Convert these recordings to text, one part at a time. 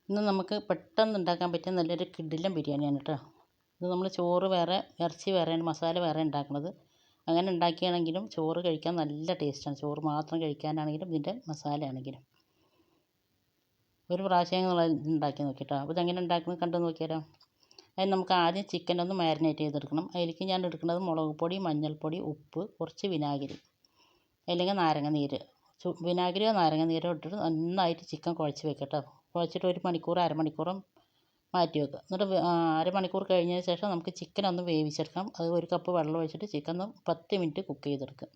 ഇന്ന് നമുക്ക് പെട്ടെന്ന് ഉണ്ടാക്കാൻ പറ്റിയ നല്ലൊരു കിടിലൻ ബിരിയാണിയാണ് കേട്ടോ. ഇത് നമ്മൾ ചോറ് വേറെ ഇറച്ചി വേറെയാണ് മസാല വേറെ ഉണ്ടാക്കുന്നത്. അങ്ങനെ ഉണ്ടാക്കിയാണെങ്കിലും ചോറ് കഴിക്കാൻ നല്ല ടേസ്റ്റാണ്. ചോറ് മാത്രം കഴിക്കാനാണെങ്കിലും ഇതിൻ്റെ മസാല ആണെങ്കിലും ഒരു പ്രാവശ്യം നിങ്ങൾ ഉണ്ടാക്കി നോക്കിട്ടോ. അപ്പോൾ ഇതെങ്ങനെ ഉണ്ടാക്കുന്നത് കണ്ടു നോക്കിയാലോ. അതിന് നമുക്ക് ആദ്യം ചിക്കൻ ഒന്ന് മാരിനേറ്റ് ചെയ്തെടുക്കണം. അതിലേക്ക് ഞാൻ എടുക്കുന്നത് മുളക് പൊടി, മഞ്ഞൾപ്പൊടി, ഉപ്പ്, കുറച്ച് വിനാഗിരി അല്ലെങ്കിൽ നാരങ്ങ നീര്. വിനാഗിരിയോ നാരങ്ങ നീരോ ഇട്ടിട്ട് നന്നായിട്ട് ചിക്കൻ കുഴച്ച് വെക്കട്ടോ. കുഴച്ചിട്ട് ഒരു മണിക്കൂർ അരമണിക്കൂറും മാറ്റി വെക്കുക. എന്നിട്ട് അരമണിക്കൂർ കഴിഞ്ഞതിന് ശേഷം നമുക്ക് ചിക്കൻ ഒന്ന് വേവിച്ചെടുക്കാം. അത് ഒരു കപ്പ് വെള്ളം ഒഴിച്ചിട്ട് ചിക്കൻ ഒന്ന് 10 മിനിറ്റ് കുക്ക് ചെയ്തെടുക്കുക.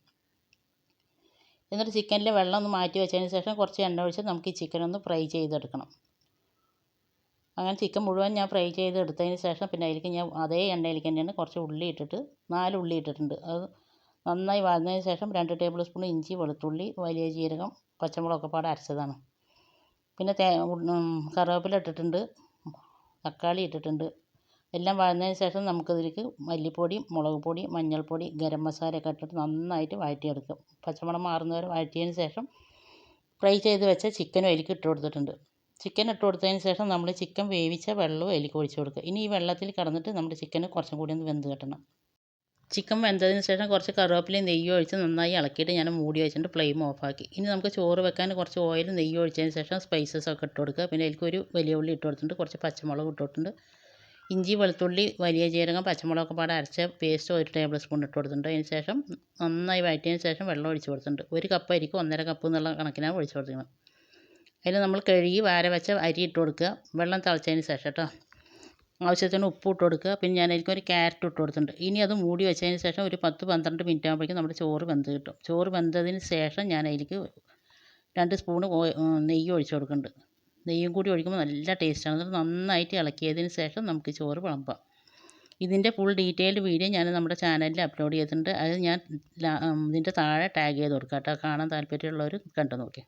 എന്നിട്ട് ചിക്കനിലെ വെള്ളം ഒന്ന് മാറ്റി വെച്ചതിന് ശേഷം കുറച്ച് എണ്ണ ഒഴിച്ച് നമുക്ക് ഈ ചിക്കൻ ഒന്ന് ഫ്രൈ ചെയ്തെടുക്കണം. അങ്ങനെ ചിക്കൻ മുഴുവൻ ഞാൻ ഫ്രൈ ചെയ്തെടുത്തതിന് ശേഷം പിന്നെ അതിലേക്ക് ഞാൻ അതേ എണ്ണയിലേക്ക് തന്നെയാണ് കുറച്ച് ഉള്ളി ഇട്ടിട്ട് 4 ഉള്ളി ഇട്ടിട്ടുണ്ട്. അത് നന്നായി വഴന്നതിന് ശേഷം 2 ടേബിൾ സ്പൂൺ ഇഞ്ചി, വെളുത്തുള്ളി, വലിയ ജീരകം, പച്ചമുളകൊക്കെ പാടെ അരച്ചതാണ്. പിന്നെ കറിവേപ്പില ഇട്ടിട്ടുണ്ട്, തക്കാളി ഇട്ടിട്ടുണ്ട്. എല്ലാം വഴന്നതിന് ശേഷം നമുക്കതിലേക്ക് മല്ലിപ്പൊടി, മുളക് പൊടി, മഞ്ഞൾപ്പൊടി, ഗരം മസാലയൊക്കെ ഇട്ടിട്ട് നന്നായിട്ട് വഴറ്റിയെടുക്കും. പച്ചമണം മാറുന്നവരെ വഴറ്റിയതിന് ശേഷം ഫ്രൈ ചെയ്ത് വെച്ച ചിക്കനും അതിലേക്ക് ഇട്ട് കൊടുത്തിട്ടുണ്ട്. ചിക്കൻ ഇട്ട് കൊടുത്തതിന് ശേഷം നമ്മൾ ചിക്കൻ വേവിച്ച വെള്ളവും അതിലേക്ക് ഒഴിച്ച് കൊടുക്കുക. ഇനി ഈ വെള്ളത്തിൽ കിടന്നിട്ട് നമ്മുടെ ചിക്കന് കുറച്ചും കൂടി ഒന്ന് വെന്ത് കിട്ടണം. ചിക്കൻ വെന്തതിന് ശേഷം കുറച്ച് കറിവേപ്പിലയും നെയ്യും ഒഴിച്ച് നന്നായി ഇളക്കിയിട്ട് ഞാൻ മൂടി വെച്ചിട്ട് ഫ്ലെയിം ഓഫാക്കി. ഇനി നമുക്ക് ചോറ് വെക്കാൻ കുറച്ച് ഓയിലും നെയ്യും ഒഴിച്ചതിന് ശേഷം സ്പൈസസ് ഒക്കെ ഇട്ട് കൊടുക്കുക. പിന്നെ അതിലേക്ക് ഒരു വലിയ ഉള്ളി ഇട്ട് കൊടുത്തിട്ടുണ്ട്, കുറച്ച് പച്ചമുളക് ഇട്ട് കൊടുത്തിട്ടുണ്ട്, ഇഞ്ചി, വെളുത്തുള്ളി, വലിയ ജീരകം, പച്ചമുളകൊക്കെ പാടെ അരച്ച പേസ്റ്റ് 1 ടേബിൾ സ്പൂൺ ഇട്ട് കൊടുത്തിട്ടുണ്ട്. അതിന് ശേഷം നന്നായി വഴറ്റിയതിന് ശേഷം വെള്ളം ഒഴിച്ച് കൊടുത്തിട്ടുണ്ട്. 1 കപ്പ് അരിക്ക് 1.5 കപ്പ് എന്നുള്ള കണക്കിനാണ് ഒഴിച്ച് കൊടുക്കുന്നത്. അതിൽ നമ്മൾ കഴുകി വാര വെച്ച അരി ഇട്ട് കൊടുക്കുക. വെള്ളം തിളച്ചതിന് ശേഷം കേട്ടോ. ആവശ്യത്തിന് ഉപ്പ് ഇട്ട് കൊടുക്കുക. പിന്നെ ഞാൻ അതിലേക്ക് ഒരു ക്യാരറ്റ് ഇട്ട് കൊടുത്തിട്ടുണ്ട്. ഇനി അത് മൂടി വെച്ചതിന് ശേഷം ഒരു 10-12 മിനിറ്റ് ആകുമ്പോഴേക്കും നമ്മുടെ ചോറ് വെന്ത് കിട്ടും. ചോറ് വെന്തതിന് ശേഷം ഞാൻ അതിലേക്ക് 2 സ്പൂൺ നെയ്യ് ഒഴിച്ച് കൊടുക്കുന്നുണ്ട്. നെയ്യും കൂടി ഒഴിക്കുമ്പോൾ നല്ല ടേസ്റ്റാണ്. എന്നിട്ട് നന്നായിട്ട് ഇളക്കിയതിന് ശേഷം നമുക്ക് ചോറ് വിളമ്പാം. ഇതിൻ്റെ ഫുൾ ഡീറ്റെയിൽഡ് വീഡിയോ ഞാൻ നമ്മുടെ ചാനലിൽ അപ്ലോഡ് ചെയ്തിട്ടുണ്ട്. അത് ഞാൻ ഇതിൻ്റെ താഴെ ടാഗ് ചെയ്ത് കൊടുക്കാം കേട്ടോ. കാണാൻ താല്പര്യമുള്ളവർ കണ്ടു നോക്കി.